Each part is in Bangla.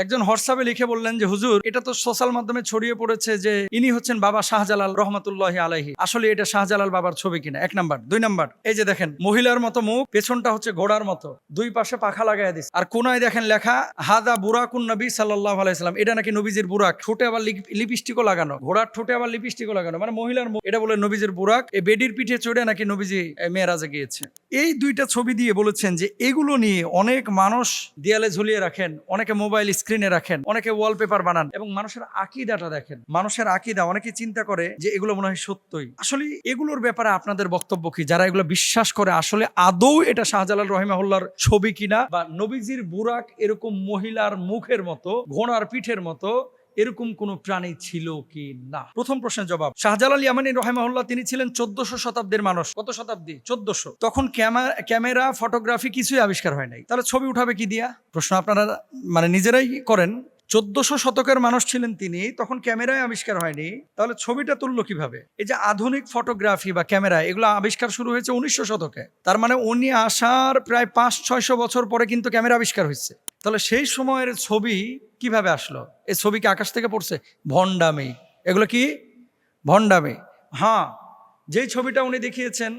একজন হোয়াটসঅ্যাপে লিখে বললেন যে হুজুর, এটা তো সোশ্যাল মাধ্যমে ছড়িয়ে পড়েছে যে ইনি হচ্ছেন বাবা শাহজালাল রহমাতুল্লাহি আলাইহি। আসলে এটা শাহজালাল বাবার ছবি কিনা? 1 নাম্বার। 2 নাম্বার, এই যে দেখেন মহিলার মতো মুখ, পেছনটা হচ্ছে ঘোড়ার মতো, দুই পাশে পাখা লাগায় দিচ্ছে, আর কোনায় দেখেন লেখা হাদা বুরাকুন নবী সাল্লাল্লাহু আলাইহি সাল্লাম। এটা নাকি নবীজির বুরাক। ঠোঁটে আবার লিপস্টিকও লাগানো, ঘোড়ার ঠোঁটে আবার লিপস্টিকও লাগানো, মানে মহিলার মুখ। এটা বলে নবীজির বুরাক। এই বেডির পিঠে চড়ে নাকি নবীজি মেরাজে গিয়েছে। এই দুইটা ছবি দিয়ে বলেছেন যে এগুলো নিয়ে অনেক মানুষ দেয়ালে ঝুলিয়ে রাখেন, অনেকে মোবাইল স্ক্রিনে রাখেন, অনেকে ওয়ালপেপার বানান, এবং মানুষের আকীদাটা দেখেন। মানুষের আকীদা অনেকে চিন্তা করে যে এগুলো মনে হয় সত্যই। আসলে এগুলোর ব্যাপারে আপনাদের বক্তব্য কি? যারা এগুলো বিশ্বাস করে আসলে আদৌ এটা শাহজালাল রহিমাহুল্লাহর ছবি কিনা, বা নবীজির বুরাক এরকম মহিলার মুখের মতো, ঘোড়ার পিঠের মতো এরকম কোন প্রাণী ছিল কি না? প্রথম প্রশ্নের জবাব, শাহজালাল ইয়ামানী রহিমাহুল্লাহ তিনি ছিলেন 1400 শতাব্দীর মানুষ। কত শতাব্দী? 1400। তখন ক্যামেরা ফটোগ্রাফি কিছুই আবিষ্কার হয় নাই, তাহলে ছবি উঠাবে কি দিয়া? প্রশ্ন আপনারা মানে নিজেরাই করেন। 1400 শতকের মানুষ ছিলেন তিনি, তখন ক্যামেরায় আবিষ্কার হয়নি, তাহলে ছবিটা তুললো কিভাবে? এই যে আধুনিক ফটোগ্রাফি বা ক্যামেরা, এগুলো আবিষ্কার শুরু হয়েছে 1900 শতকে। তার মানে উনি আসার প্রায় 500-600 বছর পরে কিন্তু ক্যামেরা আবিষ্কার হয়েছে। তাহলে সেই সময়ের ছবি কিভাবে আসলো? এই ছবি কি আকাশ থেকে পড়ছে? ভণ্ডামি। এগুলো কি ভণ্ডামি? হ্যাঁ, যেই ছবিটা উনি দেখিয়েছেন,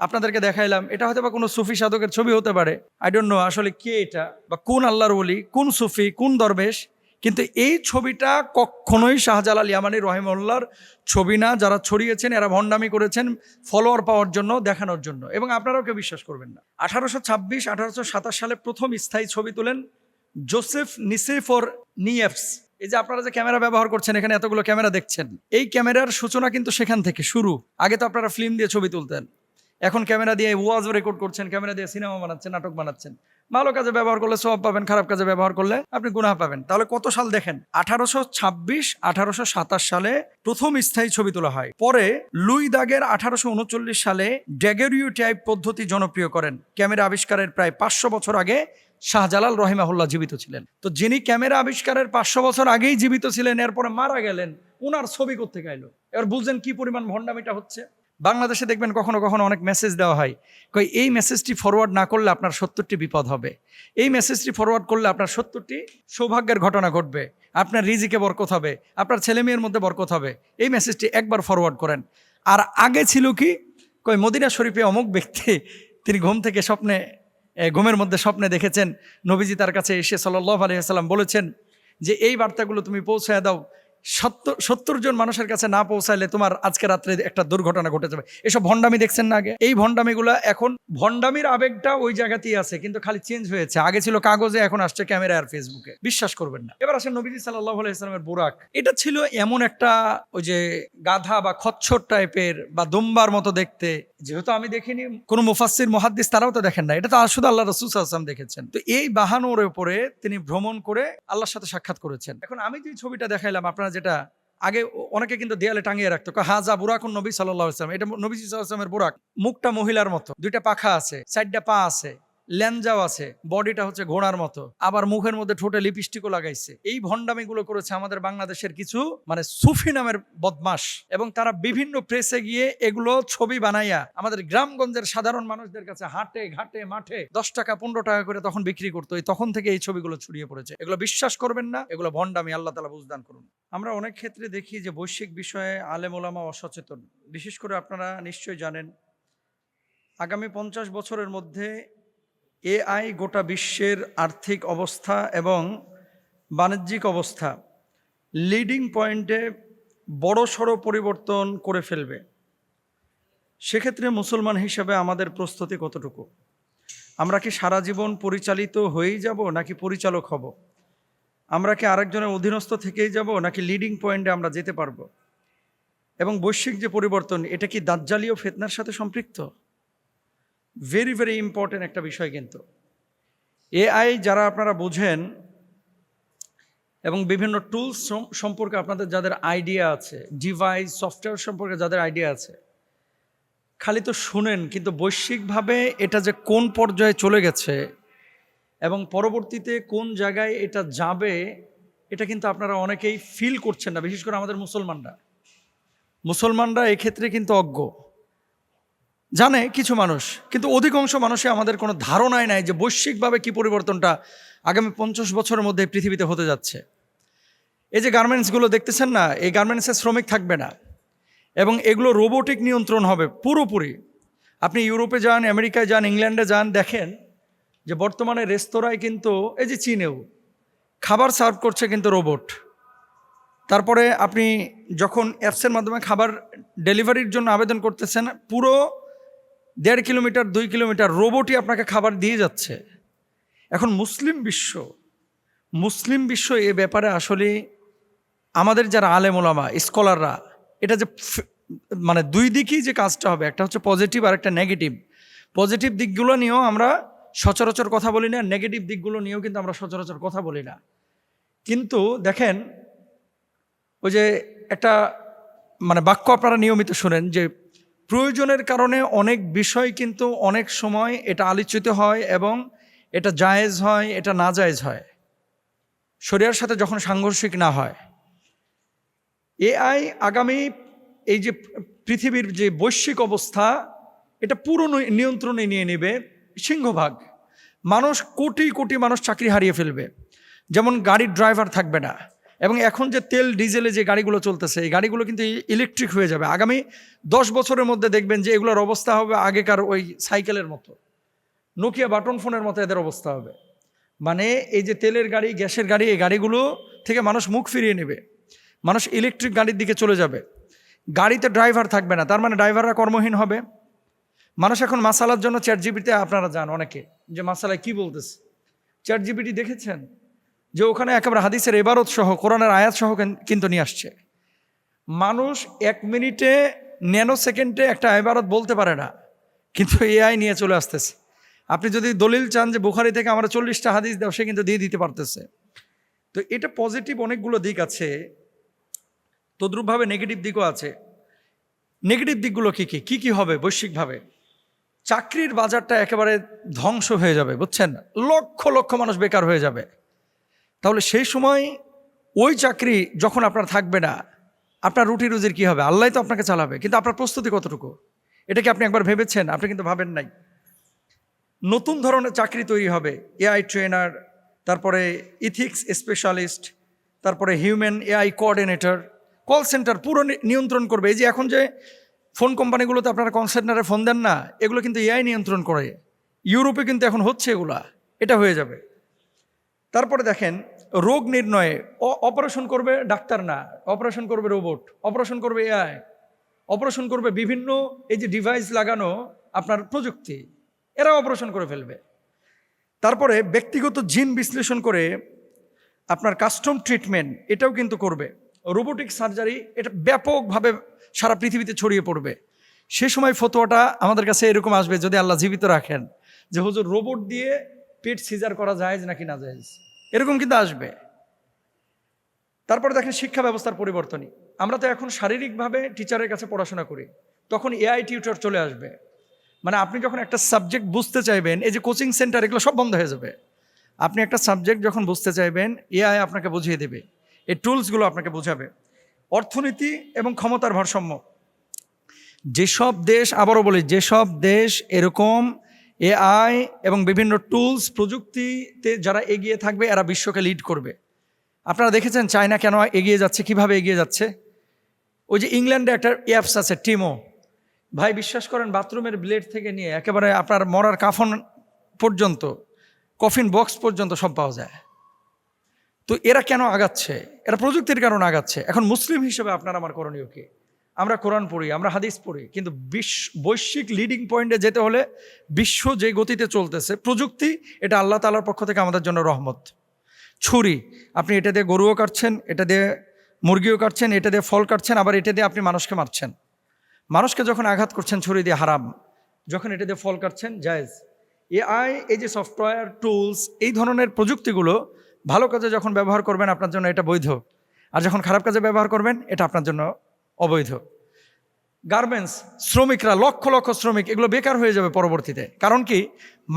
আপনাদেরকে দেখাইলাম, এটা হয়তো বা কোনো সুফি সাধকের ছবি হতে পারে। আই ডোন্ট নো আসলে কে এটা, বা কোন আল্লাহর ওলি, কোন সুফি, কোন দরবেশ, কিন্তু এই ছবিটা কখনোই শাহজালাল ইয়ামানী রহিমাহুল্লাহর ছবি না। যারা ছড়িয়েছেন এরা ভণ্ডামি করেছেন ফলোয়ার পাওয়ার জন্য, দেখানোর জন্য, এবং আপনারাও কেউ বিশ্বাস করবেন না। 1826-1827 সালে প্রথম স্থায়ী ছবি তোলেন জোসেফ নিসেফর নিয়েফস। এই যে আপনারা যে ক্যামেরা ব্যবহার করছেন, এখানে এতগুলো ক্যামেরা দেখছেন, এই ক্যামেরার সূচনা কিন্তু সেখান থেকে শুরু। আগে তো আপনারা ফিল্ম দিয়ে ছবি তুলতেন, এখন ক্যামেরা দিয়ে ওয়াজ রেকর্ড করছেন, ক্যামেরা দিয়ে সিনেমা বানাচ্ছেন, নাটক বানাচ্ছেন। ভালো কাজে ব্যবহার করলে সওয়াব পাবেন, খারাপ কাজে ব্যবহার করলে আপনি গুনাহ পাবেন। তাহলে কত সাল দেখেন? 1826-1827 সালে প্রথম স্থায়ী ছবি তোলা হয়। পরে লুই দাগের 1839 সালে ড্যাগেরিওটাইপ পদ্ধতি জনপ্রিয় করেন। ক্যামেরা আবিষ্কারের প্রায় 500 বছর আগে শাহজালাল রহিমাহুল্লাহ জীবিত ছিলেন। তো যিনি ক্যামেরা আবিষ্কারের 500 বছর আগেই জীবিত ছিলেন, এরপরে মারা গেলেন, উনার ছবি করতে গেল। এবার বুঝলেন কি পরিমাণ ভণ্ডামিটা হচ্ছে। বাংলাদেশে দেখবেন কখনো কখনো অনেক মেসেজ দেওয়া হয়, কই এই মেসেজটি ফরওয়ার্ড না করলে আপনার 70টি বিপদ হবে, এই মেসেজটি ফরওয়ার্ড করলে আপনার 70টি সৌভাগ্যের ঘটনা ঘটবে, আপনার রিজিকে বরকত হবে, আপনার ছেলে মেয়ের মধ্যে বরকত হবে, এই মেসেজটি একবার ফরওয়ার্ড করেন। আর আগে ছিল কি, কই মদিনা শরীফে অমুক ব্যক্তি তিনি ঘুমের মধ্যে স্বপ্নে দেখেছেন নবীজি তার কাছে এসে সাল্লাল্লাহু আলাইহি ওয়াসাল্লাম বলেছেন যে এই বার্তাগুলো তুমি পৌঁছায় দাও, 70 জন মানুষের কাছে না পৌঁছাইলে তোমার আজকে রাত্রে একটা দুর্ঘটনা ঘটে যাবে। এসব ভণ্ডামি দেখছেন না আগে? এই ভণ্ডামিগুলা এখন, ভণ্ডামির আবেগটা ওই জায়গাতেই আছে, কিন্তু খালি চেঞ্জ হয়েছে। আগে ছিল কাগজে, এখন আসছে ক্যামেরা আর ফেসবুকে। বিশ্বাস করবেন না। এবার আসেন নবীজি সাল্লাল্লাহু আলাইহি ওয়াসাল্লামের বুরাক। এটা ছিল এমন একটা, ওই যে গাধা বা খচ্চর টাইপের বা দুম্বার মতো দেখতে, যেহেতু আমি দেখিনি, কোন মুফাসসির মুহাদ্দিস তারাও তো দেখেন না, এটা তো শুধু আল্লাহ রাসূল সাল্লাল্লাহু আলাইহি ওয়াসাল্লাম দেখেছেন। তো এই বাহানোর উপরে তিনি ভ্রমণ করে আল্লাহর সাথে সাক্ষাৎ করেছেন। এখন আমি যে ছবিটা দেখাইলাম, আপনারা যেটা আগে অনেকে কিন্তু দেয়ালে টাঙিয়ে রাখতো, হাজা বুরাকুন নবী সাল্লাল্লাহু আলাইহি ওয়াসাল্লাম, এটা নবী সাল্লাল্লাহু আলাইহি ওয়াসাল্লামের বুরাক। মুখটা মহিলার মতো, দুইটা পাখা আছে, 4টা পা আছে, ল্যাঞ্জাও আছে, বডিটা হচ্ছে ঘোড়ার মতো, আবার মুখের মধ্যে ঠোঁটে লিপস্টিকও লাগাইছে। এই ভণ্ডামিগুলো করেছে আমাদের বাংলাদেশের কিছু মানে সুফি নামের বদমাশ, এবং তারা বিভিন্ন প্রেসে গিয়ে এগুলো ছবি বানাইয়া আমাদের গ্রামগঞ্জের সাধারণ মানুষদের কাছে হাটে ঘাটে মাঠে 10 টাকা 15 টাকা করে তখন বিক্রি করতো। তখন থেকে এই ছবিগুলো ছড়িয়ে পড়েছে। এগুলো বিশ্বাস করবেন না, এগুলো ভণ্ডামি। আল্লাহ তাআলা বুঝদান করুন। আমরা অনেক ক্ষেত্রে দেখি যে বৈশ্বিক বিষয়ে আলেম ওলামা অসচেতন। বিশেষ করে আপনারা নিশ্চয়ই জানেন, আগামী 50 বছরের মধ্যে এআই গোটা বিশ্বের আর্থিক অবস্থা এবং বাণিজ্যিক অবস্থা লিডিং পয়েন্টে বড়সড় পরিবর্তন করে ফেলবে। সেক্ষেত্রে মুসলমান হিসেবে আমাদের প্রস্তুতি কতটুকু? আমরা কি সারা জীবন পরিচালিত হয়েই যাব, নাকি পরিচালক হব? আমরা কি আরেকজনের অধীনস্থ থেকেই যাব, নাকি লিডিং পয়েন্টে আমরা যেতে পারবো? এবং বৈশ্বিক যে পরিবর্তন, এটা কি দাজ্জালীয় ফিতনার সাথে সম্পৃক্ত? ভেরি ভেরি ইম্পর্টেন্ট একটা বিষয়। কিন্তু এআই যারা আপনারা বুঝেন এবং বিভিন্ন টুলস সম্পর্কে আপনাদের যাদের আইডিয়া আছে, ডিভাইস সফটওয়্যার সম্পর্কে যাদের আইডিয়া আছে, খালি তো শুনেন, কিন্তু বৈশ্বিকভাবে এটা যে কোন পর্যায়ে চলে গেছে এবং পরবর্তীতে কোন জায়গায় এটা যাবে, এটা কিন্তু আপনারা অনেকেই ফিল করছেন না। বিশেষ করে আমাদের মুসলমানরা এক্ষেত্রে কিন্তু অজ্ঞ। জানে কিছু মানুষ, কিন্তু অধিকাংশ মানুষই আমাদের কোনো ধারণাই নাই যে বৈশ্বিকভাবে কি পরিবর্তনটা আগামী 50 বছরের মধ্যে পৃথিবীতে হতে যাচ্ছে। এই যে গার্মেন্টসগুলো দেখতেছেন না, এই গার্মেন্টসের শ্রমিক থাকবে না এবং এগুলো রোবোটিক নিয়ন্ত্রণ হবে পুরোপুরি। আপনি ইউরোপে যান, আমেরিকায় যান, ইংল্যান্ডে যান, দেখেন যে বর্তমানে রেস্তোরাঁয় কিন্তু এই যে চীনেও খাবার সার্ভ করছে কিন্তু রোবট। তারপরে আপনি যখন অ্যাপসের মাধ্যমে খাবার ডেলিভারির জন্য আবেদন করতেছেন, পুরো 1.5 কিলোমিটার 2 কিলোমিটার রোবটই আপনাকে খাবার দিয়ে যাচ্ছে। এখন মুসলিম বিশ্ব এ ব্যাপারে আসলে আমাদের যারা আলেম ওলামা স্কলাররা, এটা যে মানে দুই দিকই যে কাজটা হবে, একটা হচ্ছে পজিটিভ আর একটা নেগেটিভ। পজিটিভ দিকগুলো নিয়েও আমরা সচরাচর কথা বলি না, নেগেটিভ দিকগুলো নিয়েও কিন্তু আমরা সচরাচর কথা বলি না। কিন্তু দেখেন, ওই যে একটা মানে বাক্য আপনারা নিয়মিত শোনেন যে প্রয়োজনের কারণে অনেক বিষয় কিন্তু অনেক সময় এটা আলোচিত হয় এবং এটা জায়েজ হয়, এটা না জায়েজ হয়, শরিয়ার সাথে যখন সাংঘর্ষিক না হয়। এআই আগামী এই যে পৃথিবীর যে বৈশ্বিক অবস্থা, এটা পুরো নিয়ন্ত্রণে নিয়ে নেবে সিংহভাগ। মানুষ কোটি কোটি মানুষ চাকরি হারিয়ে ফেলবে। যেমন গাড়ির ড্রাইভার থাকবে না, এবং এখন যে তেল ডিজেলে যে গাড়িগুলো চলতেছে, এই গাড়িগুলো কিন্তু ইলেকট্রিক হয়ে যাবে। আগামী 10 বছরের মধ্যে দেখবেন যে এগুলোর অবস্থা হবে আগেকার ওই সাইকেলের মতো, নোকিয়া বাটন ফোনের মতো এদের অবস্থা হবে। মানে এই যে তেলের গাড়ি, গ্যাসের গাড়ি, এই গাড়িগুলো থেকে মানুষ মুখ ফিরিয়ে নেবে, মানুষ ইলেকট্রিক গাড়ির দিকে চলে যাবে। গাড়িতে ড্রাইভার থাকবে না, তার মানে ড্রাইভাররা কর্মহীন হবে। মানুষ এখন মাসালার জন্য চ্যাটজিপিটি, আপনারা জান অনেকে যে মাসালায় কি বলতেছে, চ্যাটজিপিটি দেখেছেন যে ওখানে একেবারে হাদিসের ইবারত সহ কোরআনের আয়াত সহ কিন্তু নিয়ে আসছে। মানুষ 1 মিনিটে ন্যানো সেকেন্ডে একটা ইবারত বলতে পারে না, কিন্তু এআই নিয়ে চলে আসতেছে। আপনি যদি দলিল চান যে বুখারী থেকে আমরা 40টা হাদিস দাও, সে কিন্তু দিয়ে দিতে পারতেছে। তো এটা পজিটিভ অনেকগুলো দিক আছে, তদ্রূপভাবে নেগেটিভ দিকও আছে। নেগেটিভ দিকগুলো কি কি হবে বৈশ্বিকভাবে? চাকরির বাজারটা একেবারে ধ্বংস হয়ে যাবে, বুঝছেন? লক্ষ লক্ষ মানুষ বেকার হয়ে যাবে। তাহলে সেই সময় ওই চাকরি যখন আপনার থাকবে না, আপনার রুটি রুজির কি হবে? আল্লাহ তো আপনাকে চালাবে, কিন্তু আপনার প্রস্তুতি কতটুকু, এটা কি আপনি একবার ভেবেছেন? আপনি কিন্তু ভাবেন নাই। নতুন ধরনের চাকরি তৈরি হবে, এআই ট্রেনার, তারপরে ইথিক্স স্পেশালিস্ট, তারপরে human AI coordinator, call centre পুরো নিয়ন্ত্রণ করবে। এই যে এখন যে ফোন কোম্পানিগুলোতে আপনারা কল সেন্টারে ফোন দেন না, এগুলো কিন্তু এআই নিয়ন্ত্রণ করে। ইউরোপে কিন্তু এখন হচ্ছে এগুলা, এটা হয়ে যাবে। তারপরে দেখেন রোগ নির্ণয়ে অপারেশন করবে ডাক্তার না, অপারেশন করবে রোবট, অপারেশন করবে এআই, অপারেশন করবে বিভিন্ন এই যে ডিভাইস লাগানো আপনার প্রযুক্তি, এরা অপারেশন করে ফেলবে। তারপরে ব্যক্তিগত জিন বিশ্লেষণ করে আপনার কাস্টম ট্রিটমেন্ট, এটাও কিন্তু করবে। রোবোটিক সার্জারি, এটা ব্যাপকভাবে সারা পৃথিবীতে ছড়িয়ে পড়বে। সে সময় ফতোয়াটা আমাদের কাছে এরকম আসবে, যদি আল্লাহ জীবিত রাখেন, যে হুজুর রোবট দিয়ে পেট সিজার করা জায়েজ নাকি না জায়েজ, এরকম কিন্তু আসবে। তারপরে দেখেন শিক্ষা ব্যবস্থার পরিবর্তনই। আমরা তো এখন শারীরিকভাবে টিচারের কাছে পড়াশোনা করি, তখন এআই টিউটর চলে আসবে। মানে আপনি যখন একটা সাবজেক্ট বুঝতে চাইবেন, এই যে কোচিং সেন্টার এগুলো সব বন্ধ হয়ে যাবে। আপনি একটা সাবজেক্ট যখন বুঝতে চাইবেন, এআই আপনাকে বুঝিয়ে দেবে, এই টুলসগুলো আপনাকে বোঝাবে। অর্থনীতি এবং ক্ষমতার ভারসাম্য, যেসব দেশ, আবারও বলি, যেসব দেশ এরকম এআই এবং বিভিন্ন টুলস প্রযুক্তিতে যারা এগিয়ে থাকবে, এরা বিশ্বকে লিড করবে। আপনারা দেখেছেন চায়না কেন এগিয়ে যাচ্ছে, কিভাবে এগিয়ে যাচ্ছে? ওই যে ইংল্যান্ডে একটা অ্যাপস আছে টিমো, ভাই বিশ্বাস করেন বাথরুমের ব্লেড থেকে নিয়ে একেবারে আপনার মরার কাফন পর্যন্ত, কফিন বক্স পর্যন্ত সব পাওয়া যায়। তো এরা কেন আগাচ্ছে? এরা প্রযুক্তির কারণে আগাচ্ছে। এখন মুসলিম হিসেবে আপনার আমার করণীয় কি? আমরা কোরআন পড়ি, আমরা হাদিস পড়ি, কিন্তু বৈশ্বিক লিডিং পয়েন্টে যেতে হলে বিশ্ব যে গতিতে চলতেছে, প্রযুক্তি এটা আল্লাহ তাআলার পক্ষ থেকে আমাদের জন্য রহমত। ছুরি, আপনি এটা দিয়ে গরুও কাটছেন, এটা দিয়ে মুরগিও কাটছেন, এটা দিয়ে ফল কাটছেন, আবার এটা দিয়ে আপনি মানুষকে মারছেন। মানুষকে যখন আঘাত করছেন ছুরি দিয়ে হারাম, যখন এটা দিয়ে ফল কাটছেন জায়েজ। এআই, এই যে সফটওয়্যার টুলস, এই ধরনের প্রযুক্তিগুলো ভালো কাজে যখন ব্যবহার করবেন আপনার জন্য এটা বৈধ, আর যখন খারাপ কাজে ব্যবহার করবেন এটা আপনার জন্য অবৈধ। গার্মেন্টস শ্রমিকরা, লক্ষ লক্ষ শ্রমিক, এগুলো বেকার হয়ে যাবে পরবর্তীতে। কারণ কি?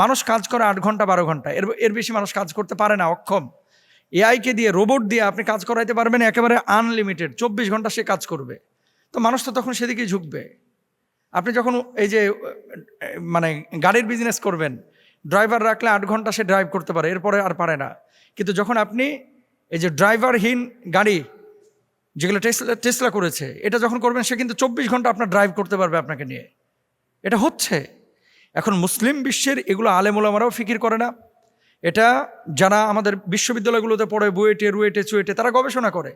মানুষ কাজ করে 8 ঘন্টা 12 ঘন্টা, এর বেশি মানুষ কাজ করতে পারে না, অক্ষম। এআইকে দিয়ে, রোবট দিয়ে আপনি কাজ করাইতে পারবেন একেবারে আনলিমিটেড, 24 ঘন্টা সে কাজ করবে। তো মানুষ তো তখন সেদিকেই ঝুঁকবে। আপনি যখন এই যে মানে গাড়ির বিজনেস করবেন, ড্রাইভার রাখলে 8 ঘন্টা সে ড্রাইভ করতে পারে, এরপরে আর পারে না। কিন্তু যখন আপনি এই যে ড্রাইভারহীন গাড়ি, যেগুলো টেসলা করেছে, এটা যখন করবেন, সে কিন্তু 24 ঘন্টা আপনার ড্রাইভ করতে পারবে আপনাকে নিয়ে। এটা হচ্ছে এখন মুসলিম বিশ্বের, এগুলো আলেম ওলামারাও ফিকির করে না। এটা যারা আমাদের বিশ্ববিদ্যালয়গুলোতে পড়ে, বুয়েটে রুয়েটে চুয়েটে, তারা গবেষণা করে,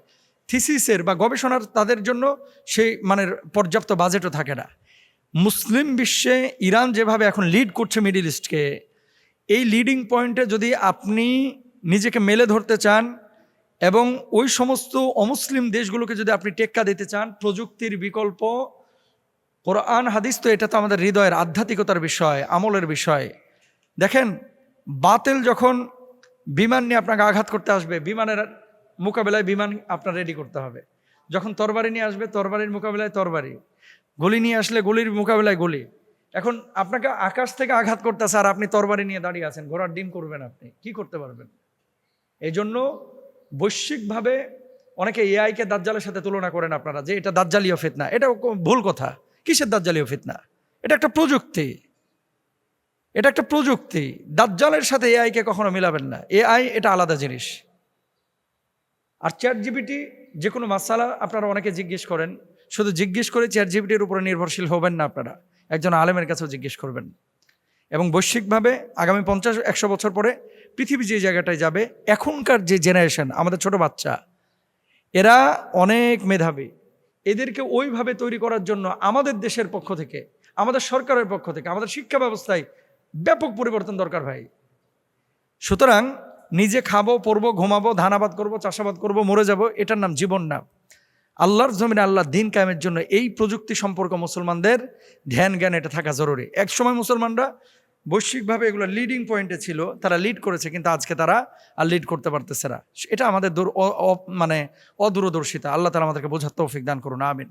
থিসিসের বা গবেষণার তাদের জন্য সেই মানের পর্যাপ্ত বাজেটও থাকে না। মুসলিম বিশ্বে ইরান যেভাবে এখন লিড করছে মিডল ইস্টকে, এই লিডিং পয়েন্টে যদি আপনি নিজেকে মেলে ধরতে চান এবং ওই সমস্ত অমুসলিম দেশগুলোকে যদি আপনি টেক্কা দিতে চান, প্রযুক্তির বিকল্প কোরআন হাদিস, তো এটা তো আমাদের হৃদয়ের আধ্যাত্মিকতার বিষয়, আমলের বিষয়। দেখেন, বাতিল যখন বিমান নিয়ে আপনাকে আঘাত করতে আসবে, বিমানের মোকাবেলায় বিমান আপনার রেডি করতে হবে। যখন তরবারি নিয়ে আসবে, তরবারির মোকাবেলায় তরবারি, গুলি নিয়ে আসলে গুলির মোকাবেলায় গুলি। এখন আপনাকে আকাশ থেকে আঘাত করতেছে আর আপনি তরবারি নিয়ে দাঁড়িয়ে আছেন, ঘোড়ার ডিম করবেন, আপনি কি করতে পারবেন? এই জন্য বৈশ্বিকভাবে অনেকে এআইকে দাজ্জালের সাথে তুলনা করেন আপনারা, যে এটা দাজ্জালীয় ফিতনা। এটা ভুল কথা। কিসের দাজ্জালীয় ফিতনা? এটা একটা প্রযুক্তি, এটা একটা প্রযুক্তি। দাজ্জালের সাথে এআইকে কখনো মিলাবেন না। এআই এটা আলাদা জিনিস। আর চ্যাট জিপিটি, যে কোনো মাসালা আপনারা অনেকে জিজ্ঞেস করেন, শুধু জিজ্ঞেস করে চ্যাট জিপিটির উপরে নির্ভরশীল হবেন না, আপনারা একজন আলেমের কাছেও জিজ্ঞেস করবেন। এবং বৈশ্বিকভাবে আগামী 50-100 বছর পরে পৃথিবী যে জায়গাটায় যাবে, এখনকার যে জেনারেশন, আমাদের ছোট বাচ্চা, এরা অনেক মেধাবী। এদেরকে ওইভাবে তৈরি করার জন্য আমাদের দেশের পক্ষ থেকে, আমাদের সরকারের পক্ষ থেকে, আমাদের শিক্ষা ব্যবস্থায় ব্যাপক পরিবর্তন দরকার ভাই। সুতরাং নিজে খাবো, পরবো, ঘুমাবো, ধানাবাদ করবো, চাষাবাদ করবো, মরে যাব, এটার নাম জীবন না। আল্লাহর জমিনে আল্লাহ দিন কায়েমের জন্য এই প্রযুক্তি সম্পর্ক মুসলমানদের ধ্যান জ্ঞান এটা থাকা জরুরি। একসময় মুসলমানরা বৈশ্বিকভাবে এগুলো লিডিং পয়েন্টে ছিল, তারা লিড করেছে, কিন্তু আজকে তারা আর লিড করতে পারতেছে না। এটা আমাদের মানে অদূরদর্শিতা। আল্লাহ তাআলা আমাদেরকে বোঝার তৌফিক দান করুন, আমিন।